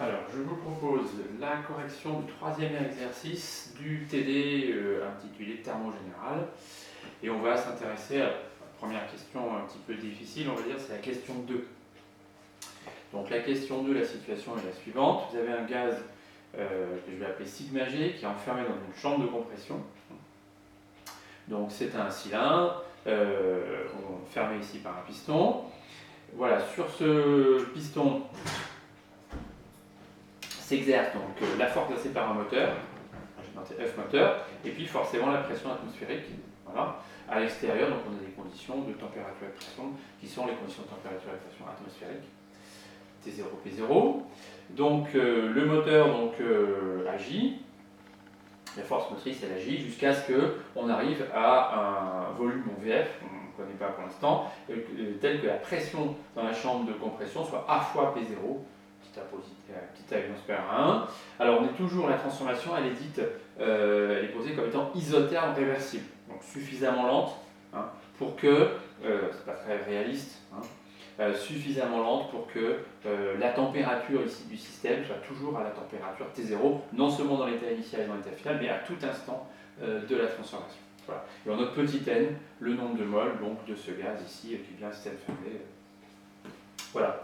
Alors, je vous propose la correction du troisième exercice du TD intitulé Thermogénéral. Et on va s'intéresser à la première question un petit peu difficile, on va dire, c'est la question 2. Donc la question 2, la situation est la suivante. Vous avez un gaz que je vais appeler sigma G qui est enfermé dans une chambre de compression. Donc c'est un cylindre fermé ici par un piston. Voilà, sur ce piston s'exerce donc la force exercée par un moteur, j'ai noté F moteur, et puis forcément la pression atmosphérique. Voilà. À l'extérieur, donc on a des conditions de température et pression qui sont les conditions de température et pression atmosphérique, T0, P0. Donc le moteur agit, la force motrice elle agit jusqu'à ce qu'on arrive à un volume VF, on ne connaît pas pour l'instant, tel que la pression dans la chambre de compression soit A fois P0, petit a supérieur à 1. Alors on est toujours, la transformation elle est dite, elle est posée comme étant isotherme réversible, donc suffisamment lente pour que, c'est pas très réaliste, suffisamment lente pour que la température ici du système soit toujours à la température T0, non seulement dans l'état initial et dans l'état final, mais à tout instant de la transformation. Voilà. Et on note petit n, le nombre de moles donc, de ce gaz ici qui vient système fermé. Voilà.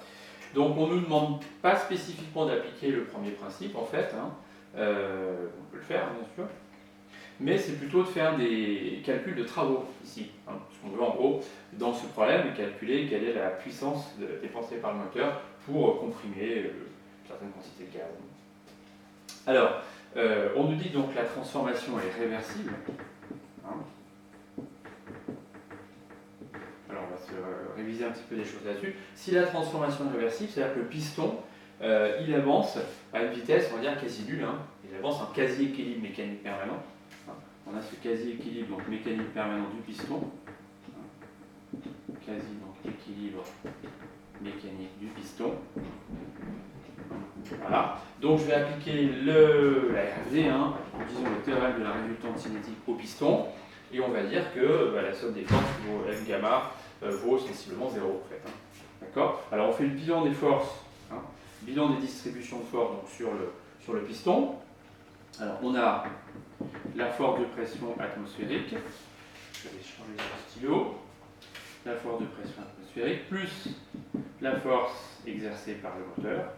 Donc on ne nous demande pas spécifiquement d'appliquer le premier principe en fait, on peut le faire bien sûr, mais c'est plutôt de faire des calculs de travaux ici. Parce qu'on veut en gros, dans ce problème, calculer quelle est la puissance dépensée par le moteur pour comprimer certaines quantités de gaz. Alors, on nous dit donc que la transformation est réversible. Alors on va se réviser un petit peu des choses là-dessus. Si la transformation est réversible, c'est-à-dire que le piston, il avance à une vitesse, on va dire quasi nulle, il avance en quasi-équilibre mécanique permanent. On a ce quasi-équilibre donc mécanique permanent du piston, quasi-équilibre mécanique du piston. Voilà. Donc je vais appliquer la RFD, disons le théorème de la résultante cinétique au piston, et on va dire que la somme des forces vaut M gamma vaut sensiblement 0 en fait. D'accord. Alors on fait le bilan des forces, bilan des distributions de force donc, sur le piston. Alors on a la force de pression atmosphérique, je vais changer de stylo, la force de pression atmosphérique, plus la force exercée par le moteur,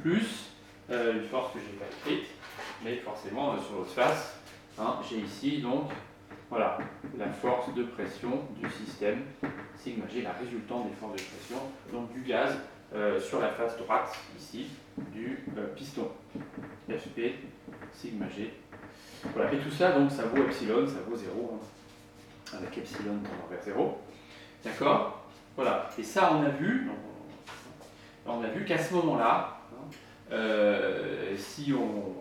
plus une force que je n'ai pas écrite, mais forcément sur l'autre face, j'ai ici donc voilà, la force de pression du système sigma G, la résultante des forces de pression donc du gaz sur la face droite ici du piston, Fp sigma G. Voilà. Et tout ça, donc, ça vaut epsilon, ça vaut 0, avec epsilon tendant vers 0. D'accord. Voilà. Et ça, on a vu qu'à ce moment-là, si on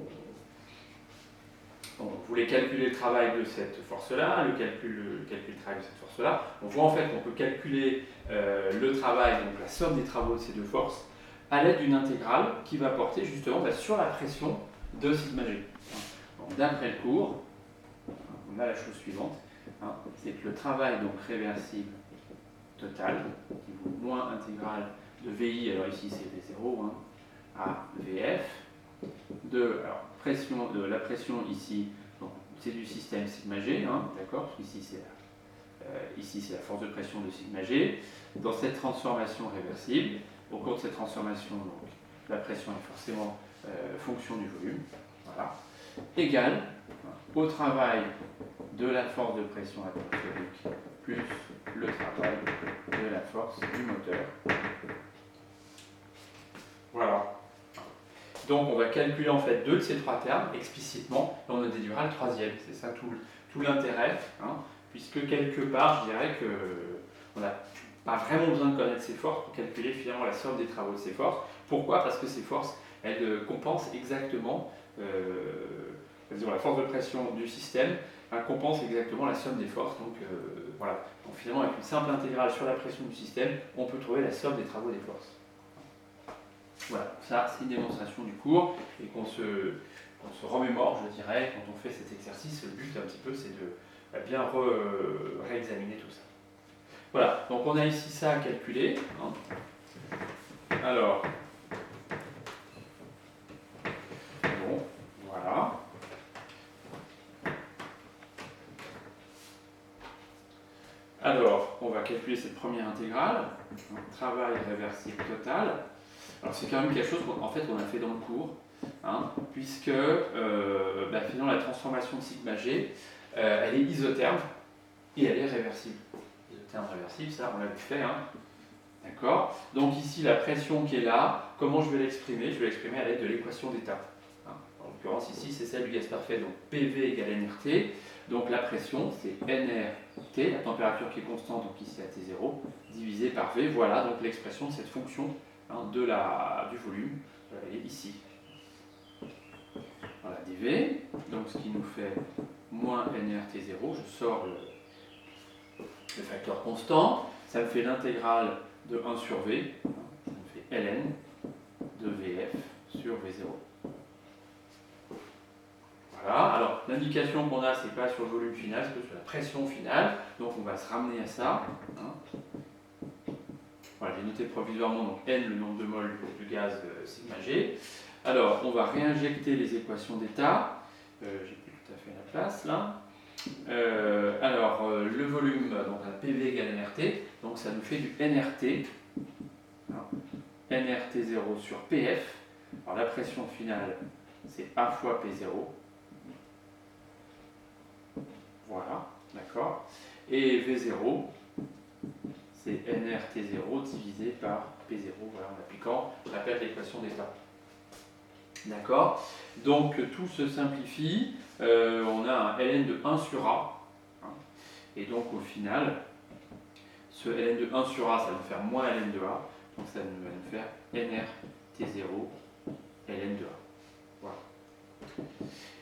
voulait calculer le travail de cette force-là, le calcul du travail de cette force-là, on voit en fait qu'on peut calculer le travail, donc la somme des travaux de ces deux forces, à l'aide d'une intégrale qui va porter justement sur la pression de sigma G. D'après le cours, on a la chose suivante, c'est que le travail donc réversible total, qui vaut moins intégrale de VI, alors ici c'est V0, à VF, la pression ici, c'est du système sigma G, d'accord, ici c'est la force de pression de sigma G. Dans cette transformation réversible, au cours de cette transformation, donc, la pression est forcément fonction du volume, voilà, égale au travail de la force de pression atmosphérique plus le travail de la force du moteur. Voilà. Donc on va calculer en fait deux de ces trois termes explicitement et on en déduira le troisième. C'est ça tout l'intérêt, puisque quelque part je dirais qu'on n'a pas vraiment besoin de connaître ces forces pour calculer finalement la somme des travaux de ces forces. Pourquoi? Parce que ces forces, elles compensent exactement la force de pression du système compense exactement la somme des forces. Donc voilà. Donc, finalement, avec une simple intégrale sur la pression du système, on peut trouver la somme des travaux des forces. Voilà, ça c'est une démonstration du cours et qu'on se remémore, je dirais, quand on fait cet exercice. Le but un petit peu, c'est de bien réexaminer tout ça. Voilà, donc on a ici ça à calculer. Alors, Alors, on va calculer cette première intégrale, travail réversible total. Alors c'est quand même quelque chose qu'en fait on a fait dans le cours, puisque finalement la transformation de sigma g, elle est isotherme et elle est réversible. Isotherme réversible, ça on l'avait fait. D'accord. Donc ici la pression qui est là, comment je vais l'exprimer? Je vais l'exprimer à l'aide de l'équation d'état. En l'occurrence ici c'est celle du gaz parfait, donc PV égale NRT. Donc la pression c'est NRT, la température qui est constante, donc ici à T0, divisé par V. Voilà donc l'expression de cette fonction du volume, elle est ici. Voilà, dV, donc ce qui nous fait moins NRT0, je sors le facteur constant, ça me fait l'intégrale de 1 sur V, ça me fait ln de Vf sur V0. Voilà, alors l'indication qu'on a, c'est pas sur le volume final, c'est sur la pression finale, donc on va se ramener à ça. Voilà, j'ai noté provisoirement donc N, le nombre de moles du gaz sigma G. Alors, on va réinjecter les équations d'état. J'ai plus tout à fait la place là. Le volume, donc un PV égale NRT, donc ça nous fait du NRT. Alors, NRT0 sur PF. Alors la pression finale, c'est A fois P0. Voilà, d'accord. Et V0, c'est NRT0 divisé par P0, voilà, en appliquant, je répète, l'équation d'état. D'accord. Donc tout se simplifie, on a un ln de 1 sur A, et donc au final, ce ln de 1 sur A, ça va nous faire moins ln de A, donc ça va nous faire NRT0 ln de A. Voilà.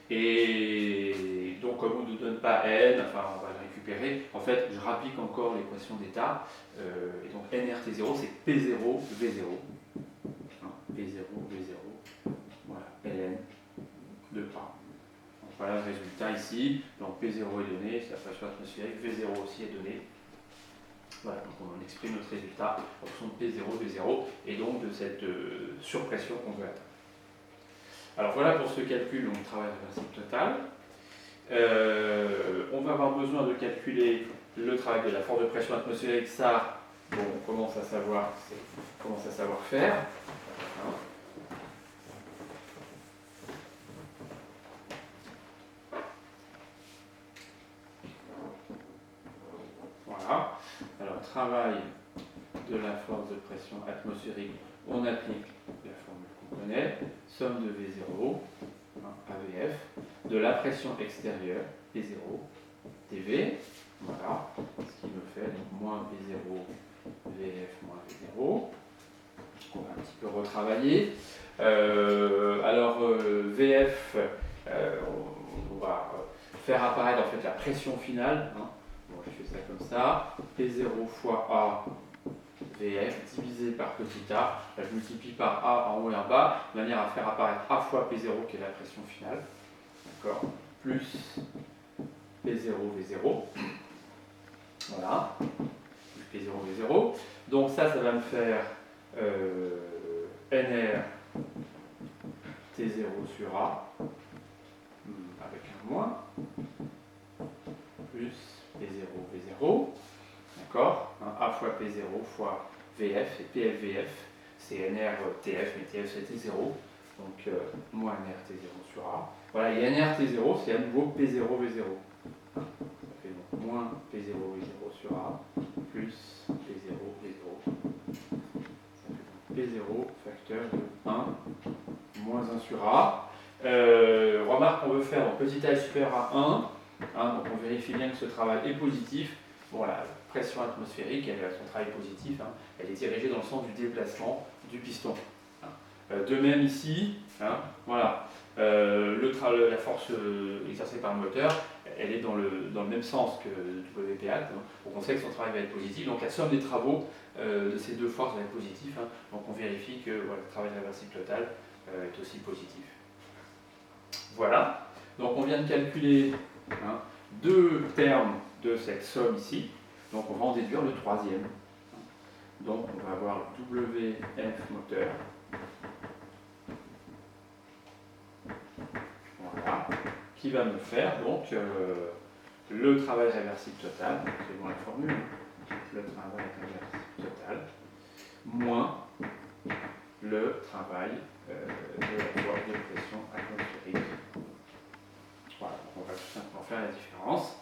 Et donc comme on ne nous donne pas n, enfin on va le récupérer, en fait je rapplique encore l'équation d'état, et donc NRT0 c'est P0 V0, P0 V0, voilà, ln de A. Donc voilà le résultat ici, donc P0 est donné, c'est la pression atmosphérique, V0 aussi est donné. Voilà, donc on exprime notre résultat en fonction de P0, V0, et donc de cette surpression qu'on veut atteindre. Alors voilà pour ce calcul, donc travail réversible total. On va avoir besoin de calculer le travail de la force de pression atmosphérique, ça, bon, on commence à savoir faire. Voilà. Alors, travail de la force de pression atmosphérique, on applique la formule qu'on connaît, somme de V0, AVF, de la pression extérieure, P0, TV, voilà, ce qui me fait donc moins P0, VF moins V0. On va un petit peu retravailler. VF, on va faire apparaître en fait la pression finale. Bon, je fais ça comme ça. P0 fois A VF divisé par petit a. Là, je multiplie par A en haut et en bas, de manière à faire apparaître A fois P0 qui est la pression finale. D'accord. Plus P0 V0. Voilà. Plus P0 V0. Donc ça va me faire NR T0 sur A avec un moins plus P0 V0, d'accord, A fois P0 fois VF et PFVF, c'est NR TF, mais TF c'était 0, donc moins NR T0 sur A. Voilà, et NR T0 c'est à nouveau P0 V0. Ça fait donc moins P0 V0 sur A plus P0 V0. P0 facteur de 1 moins 1 sur A. Remarque qu'on veut faire donc petit a est supérieur à 1, donc on vérifie bien que ce travail est positif. Bon, la pression atmosphérique, elle a son travail positif, elle est dirigée dans le sens du déplacement du piston. De même ici, voilà, la force exercée par le moteur, elle est dans le même sens que WP Alt, donc on sait que son travail va être positif, donc la somme des travaux de ces deux forces va être positive, donc on vérifie que voilà, le travail réversible total est aussi positif. Voilà, donc on vient de calculer deux termes de cette somme ici, donc on va en déduire le troisième. Donc on va avoir le WF moteur. Voilà, qui va me faire donc le travail réversible total, c'est bon la formule, le travail réversible total, moins le travail de la force de pression atmosphérique. Voilà, donc on va tout simplement faire la différence.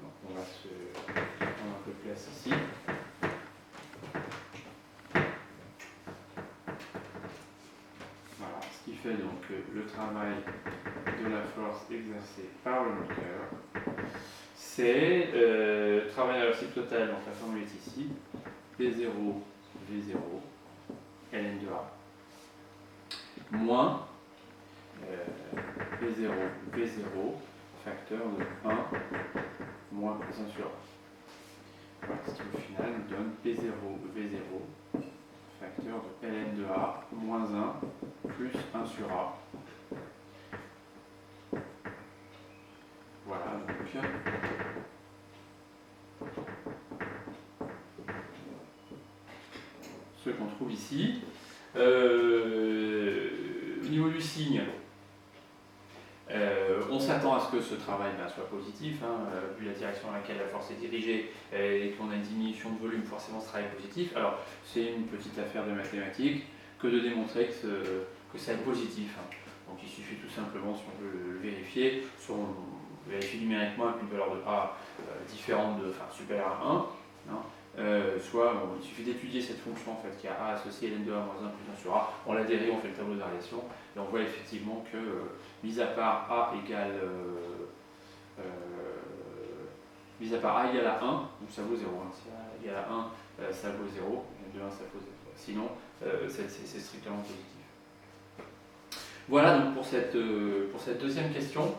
Donc on va se prendre un peu de place ici. Voilà, ce qui fait donc le travail de la force exercée par le moteur, c'est travail réversible total, donc la formule est ici, P0, V0, ln2A, moins P0, V0, facteur de 1 moins 1 sur A. Voilà, ce qui au final nous donne P0, V0, facteur de ln2A, moins 1 plus 1 sur A. Voilà, donc ce qu'on trouve ici. Au niveau du signe, on s'attend à ce que ce travail soit positif, vu la direction dans laquelle la force est dirigée et qu'on a une diminution de volume, forcément ce travail est positif. Alors c'est une petite affaire de mathématiques que de démontrer que ça est positif. Donc il suffit tout simplement, si on veut le vérifier, soit on vérifie numériquement avec une valeur de A différente, supérieure à 1, soit il suffit d'étudier cette fonction en fait, qui a A associé ln2A moins 1 plus 1 sur A, on la dérive, on fait le tableau de variation, et on voit effectivement que, mis à part A égale à 1, donc ça vaut 0, si A égale à 1, ça vaut 0, ln2 1 ça vaut 0, sinon c'est strictement positif. Voilà donc pour cette deuxième question,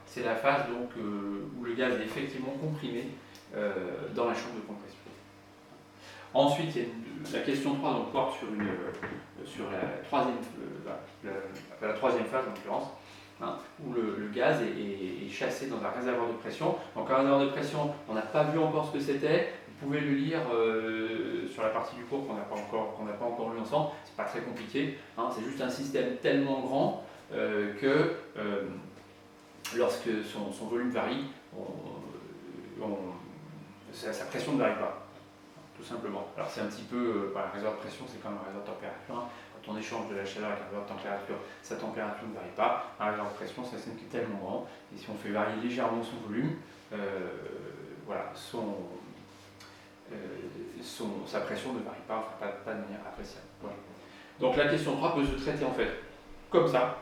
c'est la phase donc, où le gaz est effectivement comprimé dans la chambre de compression. Ensuite, il y a la question 3 donc, porte sur la troisième phase en l'occurrence, où le gaz est chassé dans un réservoir de pression. Donc un réservoir de pression, on n'a pas vu encore ce que c'était. Vous pouvez le lire sur la partie du cours qu'on n'a pas encore lu ensemble. C'est pas très compliqué. C'est juste un système tellement grand que lorsque son volume varie, sa pression ne varie pas. Tout simplement. Alors c'est un petit peu, un réservoir de pression, c'est comme un réservoir de température. Quand on échange de la chaleur avec un réservoir de température, sa température ne varie pas. Un réservoir de pression, c'est un système qui est tellement grand, et si on fait varier légèrement son volume, sa pression ne varie pas, pas de manière appréciable. Voilà. Donc la question 3 peut se traiter en fait comme ça,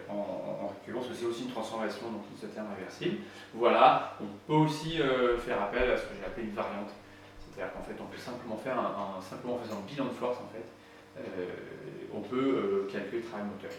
en reculant, parce que c'est aussi une transformation, donc isotherme réversible. Voilà, on peut aussi faire appel à ce que j'ai appelé une variante. C'est-à-dire qu'en fait, on peut simplement faire simplement en faisant un bilan de force, en fait, on peut calculer le travail moteur.